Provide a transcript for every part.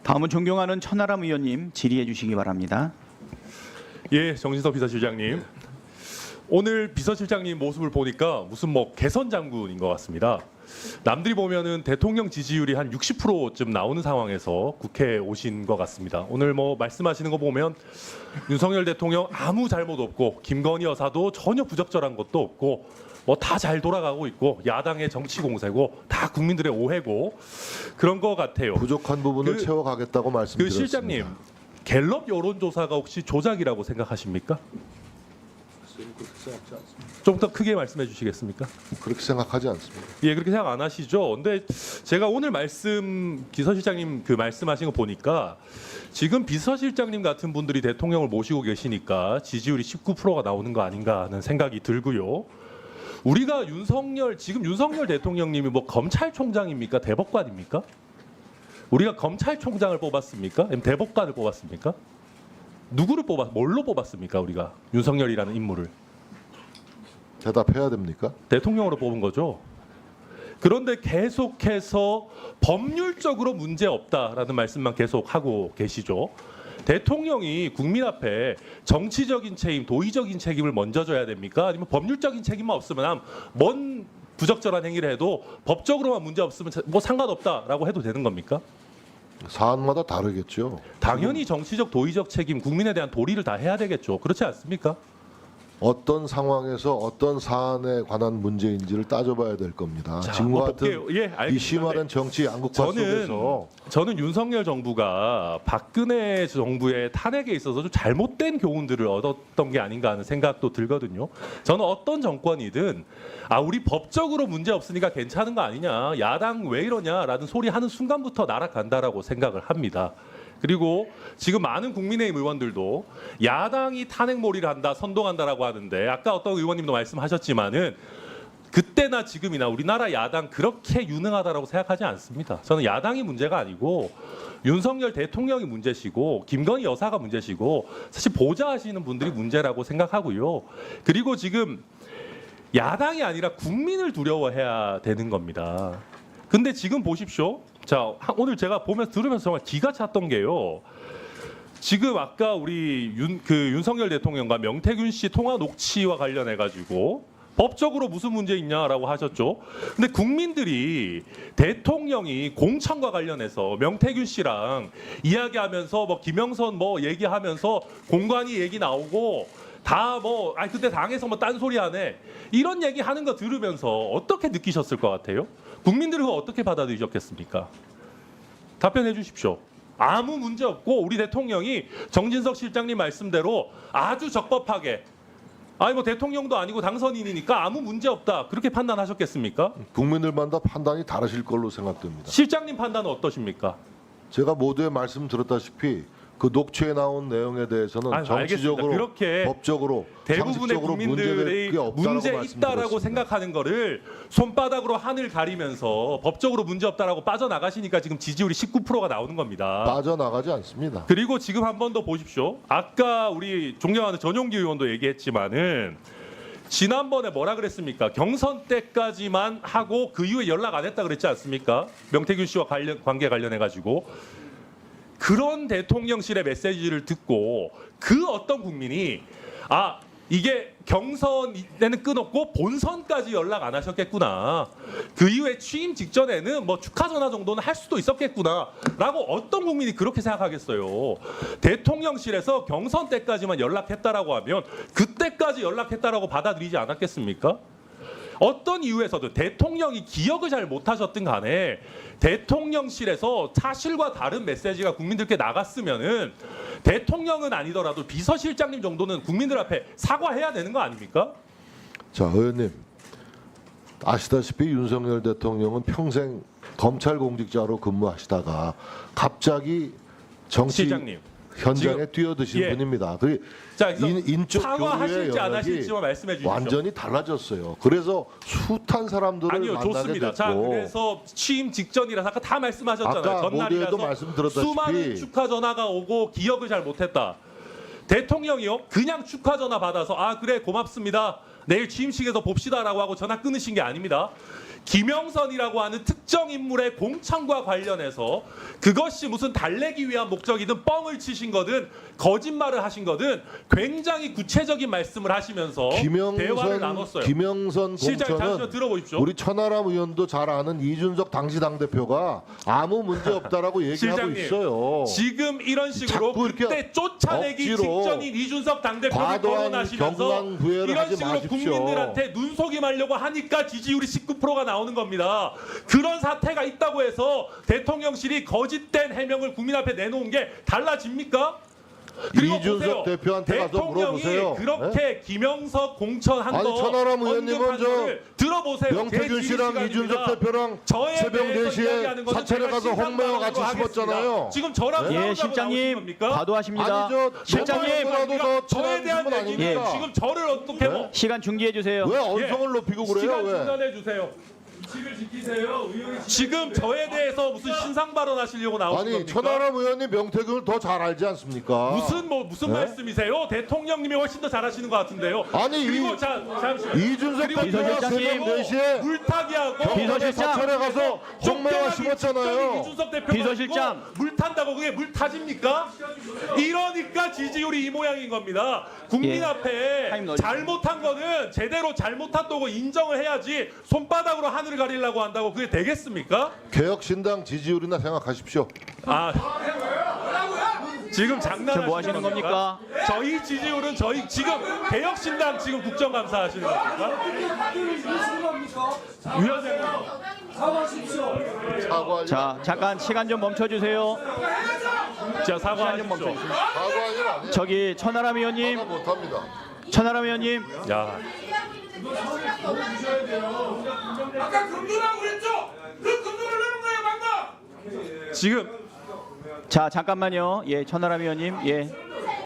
다음은 존경하는 천하람 의원님 질의해 주시기 바랍니다. 예, 정진석 비서실장님. 오늘 비서실장님 모습을 보니까 무슨 뭐 개선 장군인 것 같습니다. 남들이 보면은 대통령 지지율이 한 60%쯤 나오는 상황에서 국회에 오신 것 같습니다. 오늘 뭐 말씀하시는 거 보면 윤석열 대통령 아무 잘못 없고 김건희 여사도 전혀 부적절한 것도 없고 뭐 다 잘 돌아가고 있고 야당의 정치 공세고 다 국민들의 오해고 그런 것 같아요. 부족한 부분을 채워가겠다고 그 말씀드렸습니다. 실장님, 갤럽 여론조사가 혹시 조작이라고 생각하십니까? 좀 더 크게 말씀해 주시겠습니까? 그렇게 생각하지 않습니다. 예, 그렇게 생각 안 하시죠? 근데 제가 오늘 비서실장님 그 말씀하신 거 보니까 지금 비서실장님 같은 분들이 대통령을 모시고 계시니까 지지율이 19%가 나오는 거 아닌가 하는 생각이 들고요. 우리가 지금 윤석열 대통령님이 뭐 검찰총장입니까? 대법관입니까? 우리가 검찰총장을 뽑았습니까? 아니면 대법관을 뽑았습니까? 뭘로 뽑았습니까? 우리가 윤석열이라는 인물을 대답해야 됩니까? 대통령으로 뽑은 거죠. 그런데 계속해서 법률적으로 문제 없다라는 말씀만 계속 하고 계시죠. 대통령이 국민 앞에 정치적인 책임, 도의적인 책임을 먼저 져야 됩니까? 아니면 법률적인 책임만 없으면 뭔 부적절한 행위를 해도 법적으로만 문제 없으면 뭐 상관없다라고 해도 되는 겁니까? 사안마다 다르겠죠. 당연히 정치적, 도의적 책임, 국민에 대한 도리를 다 해야 되겠죠. 그렇지 않습니까? 어떤 상황에서 어떤 사안에 관한 문제인지를 따져봐야 될 겁니다. 자, 지금과 뭐 같은 볼게요. 예, 알겠습니다. 이 심화된 정치 양극화 속에서 저는 윤석열 정부가 박근혜 정부의 탄핵에 있어서 좀 잘못된 교훈들을 얻었던 게 아닌가 하는 생각도 들거든요. 저는 어떤 정권이든 우리 법적으로 문제 없으니까 괜찮은 거 아니냐, 야당 왜 이러냐라는 소리 하는 순간부터 날아간다라고 생각을 합니다. 그리고 지금 많은 국민의힘 의원들도 야당이 탄핵몰이를 한다, 선동한다라고 하는데 아까 어떤 의원님도 말씀하셨지만은 그때나 지금이나 우리나라 야당 그렇게 유능하다라고 생각하지 않습니다. 저는 야당이 문제가 아니고 윤석열 대통령이 문제시고 김건희 여사가 문제시고 사실 보좌하시는 분들이 문제라고 생각하고요. 그리고 지금 야당이 아니라 국민을 두려워해야 되는 겁니다. 근데 지금 보십시오. 자, 오늘 제가 들으면서 정말 기가 찼던 게요. 지금 아까 우리 윤석열 대통령과 명태균 씨 통화 녹취와 관련해 가지고 법적으로 무슨 문제 있냐라고 하셨죠. 근데 국민들이 대통령이 공천과 관련해서 명태균 씨랑 이야기하면서 뭐 김영선 뭐 얘기하면서 공관위 얘기 나오고 다 그때 당에서 뭐 딴소리 하네 이런 얘기 하는 거 들으면서 어떻게 느끼셨을 것 같아요? 국민들은 그거 어떻게 받아들이셨겠습니까? 답변해 주십시오. 아무 문제 없고 우리 대통령이 정진석 실장님 말씀대로 아주 적법하게 뭐 대통령도 아니고 당선인이니까 아무 문제 없다 그렇게 판단하셨겠습니까? 국민들마다 판단이 다르실 걸로 생각됩니다. 실장님 판단은 어떠십니까? 제가 모두의 말씀 들었다시피 그 녹취에 나온 내용에 대해서는 정치적으로, 그렇게 법적으로, 대부분의 상식적으로 국민들의 문제 있다라고 생각하는 거를 손바닥으로 하늘 가리면서 법적으로 문제 없다라고 빠져나가시니까 지금 지지율이 19%가 나오는 겁니다. 빠져나가지 않습니다. 그리고 지금 한 번 더 보십시오. 아까 우리 존경하는 전용기 의원도 얘기했지만은 지난번에 뭐라 그랬습니까? 경선 때까지만 하고 그 이후에 연락 안 했다 그랬지 않습니까? 명태균 씨와 관계 관련해 가지고 그런 대통령실의 메시지를 듣고 그 어떤 국민이 이게 경선에는 끊었고 본선까지 연락 안 하셨겠구나. 그 이후에 취임 직전에는 뭐 축하 전화 정도는 할 수도 있었겠구나라고 어떤 국민이 그렇게 생각하겠어요. 대통령실에서 경선 때까지만 연락했다라고 하면 그때까지 연락했다라고 받아들이지 않았겠습니까? 어떤 이유에서든 대통령이 기억을 잘 못하셨든 간에 대통령실에서 사실과 다른 메시지가 국민들께 나갔으면은 대통령은 아니더라도 비서실장님 정도는 국민들 앞에 사과해야 되는 거 아닙니까? 자, 의원님 아시다시피 윤석열 대통령은 평생 검찰 공직자로 근무하시다가 갑자기 정치 실장님. 현장에 뛰어드신 분입니다. 그 인적 사과하실지 안 하실지만 말씀해 주십시오. 완전히 달라졌어요. 그래서 숱한 사람들을 만나게 좋습니다. 됐고. 자, 그래서 취임 직전이라서 아까 다 말씀하셨잖아요. 아까 전날이라서 모두에도 말씀드렸다시피 수많은 축하 전화가 오고 기억을 잘 못했다. 대통령이요 그냥 축하 전화 받아서 그래 고맙습니다. 내일 취임식에서 봅시다라고 하고 전화 끊으신 게 아닙니다. 김영선이라고 하는 특정 인물의 공천과 관련해서 그것이 무슨 달래기 위한 목적이든 뻥을 치신 거든 거짓말을 하신 거든 굉장히 구체적인 말씀을 하시면서 대화를 나눴어요. 김영선 실장님 잠시만 공천은 들어보십시오. 우리 천하람 의원도 잘 아는 이준석 당시 당대표가 아무 문제 없다라고 얘기하고 실장님, 있어요. 지금 이런 식으로 자꾸 이렇게 그때 쫓아내기 억지로 직전인 이준석 당대표를 과도한 거론하시면서 경강부회를 이런 하지 식으로 마십시오. 국민들한테 눈속임하려고 하니까 지지율이 19%가 나오는 겁니다. 그런 사태가 있다고 해서 대통령실이 거짓된 해명을 국민 앞에 내놓은 게 달라집니까? 그리고 이준석 보세요. 대표한테 가서 대통령이 물어보세요. 그렇게 김영석 공천한 아니, 거 천하람 의원님은 언급한 저 거를 들어보세요. 명태균 제 씨랑 지휘 이준석 시간입니다. 대표랑 저에 새벽 대해서 4시에 이야기하는 거는 사찰에 제가 가서 홍매와 같이 신상방으로 씹었잖아요. 하겠습니다. 지금 저랑 예, 싸우자고 실장님 나오신 겁니까? 과도하십니다. 아니 저 실장님 너무나도 더 저에 대한 친한 얘기는 분은 아닙니까? 지금 저를 어떻게 뭐 시간 중지해 주세요. 왜 언성을 높이고 그래요? 시간 왜? 중단해 주세요. 규칙을 지키세요. 지금 저에 대해서 무슨 신상 발언하시려고 나오신 아니 겁니까? 천하람 의원님 명태균을 더 잘 알지 않습니까? 무슨 네? 말씀이세요? 대통령님이 훨씬 더 잘하시는 것 같은데요. 아니, 그리고 잠시만. 이준석 그리고 대표가 새벽 비서실장님. 4시에 물타기하고 비서실장. 사찰에 가서 홍매와 쫓겨나기 씹었잖아요. 직전인 이준석 대표가 비서실장. 있고 물 탄다고 그게 물 타집니까? 이러니까 지지율이 이 모양인 겁니다. 국민 예. 앞에 타임 넣어주세요. 잘못한 거는 제대로 잘못했다고 인정을 해야지 손바닥으로 하늘을 가리려고 한다고 그게 되겠습니까? 개혁신당 지지율이나 생각하십시오. 아 지금 장난하시는 뭐 하시는 겁니까? 저희 지지율은 저희 지금 개혁신당 지금 국정감사 하시는 겁니까? 위원장님 사과 자, 잠깐 시간 좀 멈춰 주세요. 자 사과하십시오. 사과는 아니에요. 저기 천하람 의원님, 사과 못합니다. 천하람 의원님. 야 아까 금도라고 그랬죠? 그 금도를 내는 거예요, 방금. 지금 자, 잠깐만요. 예, 천하람 의원님. 예.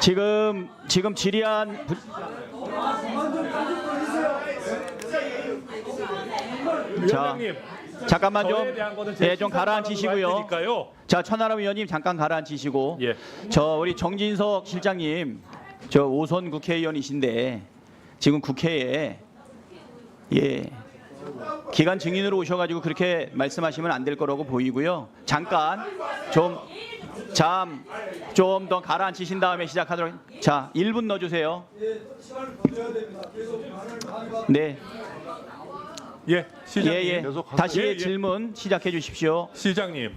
지금 질의한 위원장님 잠깐만 좀 저에 대한 거는 제 예, 좀 가라앉히시고요. 할 테니까요. 자, 천하람 의원님 잠깐 가라앉히시고. 예. 저 우리 정진석 실장님 저 5선 국회의원이신데 지금 국회에 예 기간 증인으로 오셔가지고 그렇게 말씀하시면 안 될 거라고 보이고요. 잠깐 좀 더 가라앉히신 다음에 시작하도록. 자, 1분 넣어주세요. 네, 예, 시장님. 예. 계속 하세요. 다시 예, 예. 질문 시작해 주십시오. 시장님.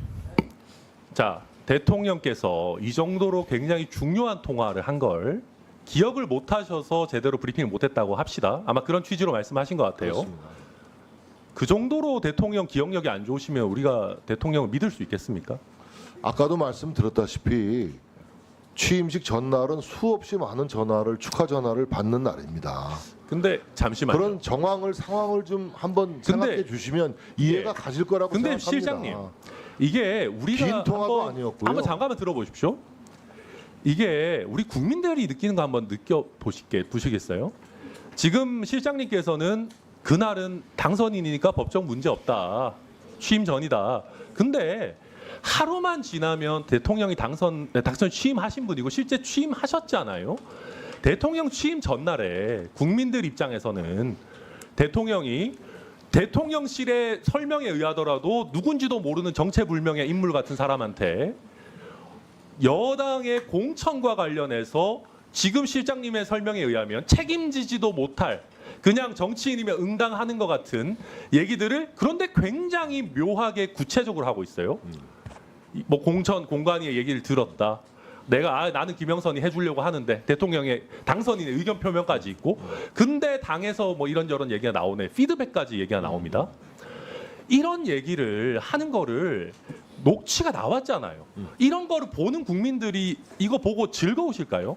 자, 대통령께서 이 정도로 굉장히 중요한 통화를 한 걸 기억을 못 하셔서 제대로 브리핑을 못 했다고 합시다. 아마 그런 취지로 말씀하신 것 같아요. 그렇습니다. 그 정도로 대통령 기억력이 안 좋으시면 우리가 대통령을 믿을 수 있겠습니까? 아까도 말씀드렸다시피 취임식 전날은 수없이 많은 전화를 축하 전화를 받는 날입니다. 근데 잠시만요. 그런 상황을 좀 한번 근데- 생각해 주시면 이해가 예. 가실 거라고 근데 생각합니다. 실장님, 이게 우리가 긴 통화도 아니었고요. 한번 잠깐만 들어보십시오. 이게 우리 국민들이 느끼는 거 한번 보시겠어요? 지금 실장님께서는 그날은 당선인이니까 법적 문제 없다. 취임 전이다. 근데 하루만 지나면 대통령이 당선 취임하신 분이고 실제 취임하셨잖아요. 대통령 취임 전날에 국민들 입장에서는 대통령이 대통령실의 설명에 의하더라도 누군지도 모르는 정체불명의 인물 같은 사람한테 여당의 공천과 관련해서 지금 실장님의 설명에 의하면 책임지지도 못할 그냥 정치인이면 응당하는 것 같은 얘기들을 그런데 굉장히 묘하게 구체적으로 하고 있어요. 뭐 공관위의 얘기를 들었다. 나는 김영선이 해주려고 하는데 대통령의 당선인의 의견 표명까지 있고 근데 당에서 뭐 이런저런 얘기가 나오네. 피드백까지 얘기가 나옵니다. 이런 얘기를 하는 거를 녹취가 나왔잖아요. 이런 거를 보는 국민들이 이거 보고 즐거우실까요?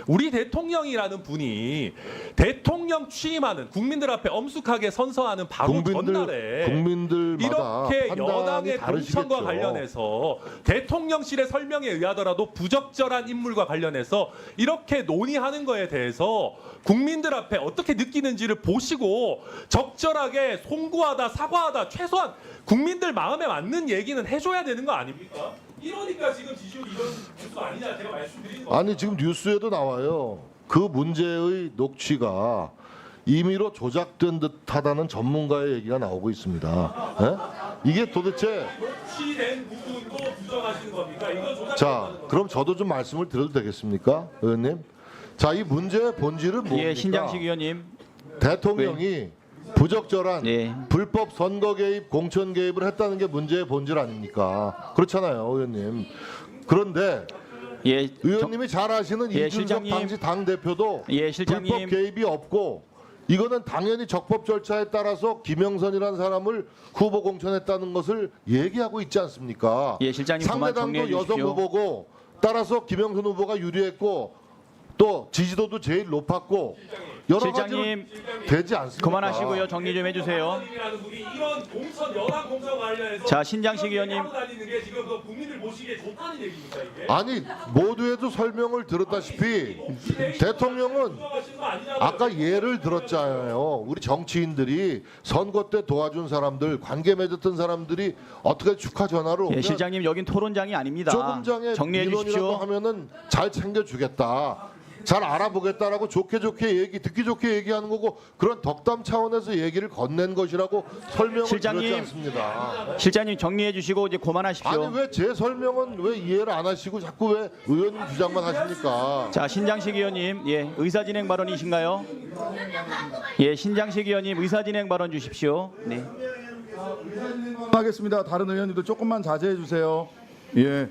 우리 대통령이라는 분이 대통령 취임하는 국민들 앞에 엄숙하게 선서하는 바로 전날에 국민들마다 이렇게 판단이 여당의 다르시겠죠. 공천과 관련해서 대통령실의 설명에 의하더라도 부적절한 인물과 관련해서 이렇게 논의하는 거에 대해서 국민들 앞에 어떻게 느끼는지를 보시고 적절하게 송구하다 사과하다 최소한 국민들 마음에 맞는 얘기는 해줘야 되는 거 아닙니까? 이러니까 지금 지지율이 이런 뉴스 아니냐 제가 말씀드린 거. 아니 지금 뉴스에도 나와요. 그 문제의 녹취가 임의로 조작된 듯하다는 전문가의 얘기가 나오고 있습니다. 예? 이게 도대체 녹취된 부분도 부정하시는 겁니까? 이건 조작. 자, 그럼 저도 좀 말씀을 드려도 되겠습니까, 의원님? 자, 이 문제의 본질은 뭡니까? 예, 신장식 의원님. 대통령이 부적절한 예. 불법 선거 개입, 공천 개입을 했다는 게 문제의 본질 아닙니까? 그렇잖아요, 의원님. 그런데 예, 의원님이 잘 아시는 예, 이준석 실장님. 당시 당 대표도 예, 실장님. 불법 개입이 없고 이거는 당연히 적법 절차에 따라서 김영선이라는 사람을 후보 공천했다는 것을 얘기하고 있지 않습니까? 예, 실장님 그만 정리해 상대당도 여성 주십시오. 후보고 따라서 김영선 후보가 유리했고 또 지지도도 제일 높았고 여러 가지로 실장님 되지 않습니까? 그만하시고요. 정리 좀 해주세요. 이라는 분이 이런 공천 여당 공천 관련해서 자, 신장식 의원님. 하고 다니는 게 지금 그 국민들 보시기에 좋다는 얘기입니까 이게? 아니 모두에도 설명을 들었다시피 대통령은 부정하시는 거 아니냐고요? 아까 예를 들었잖아요. 우리 정치인들이 선거 때 도와준 사람들, 관계 맺었던 사람들이 어떻게 축하 전화를 오면 예, 실장님 여긴 토론장이 아닙니다. 조금 전에 정리해 민원이라도 주십시오. 하면은 잘 챙겨주겠다. 잘 알아보겠다라고 좋게 듣기 좋게 얘기하는 거고 그런 덕담 차원에서 얘기를 건넨 것이라고 설명을 실장님. 드렸지 않습니다. 실장님 정리해 주시고 이제 그만하십시오. 아니 왜 제 설명은 왜 이해를 안 하시고 자꾸 왜 의원님 주장만 하십니까? 자, 신장식 의원님, 예, 의사진행 발언이신가요? 예, 신장식 의원님 의사진행 발언 주십시오. 네. 하겠습니다. 다른 의원님도 조금만 자제해 주세요. 예.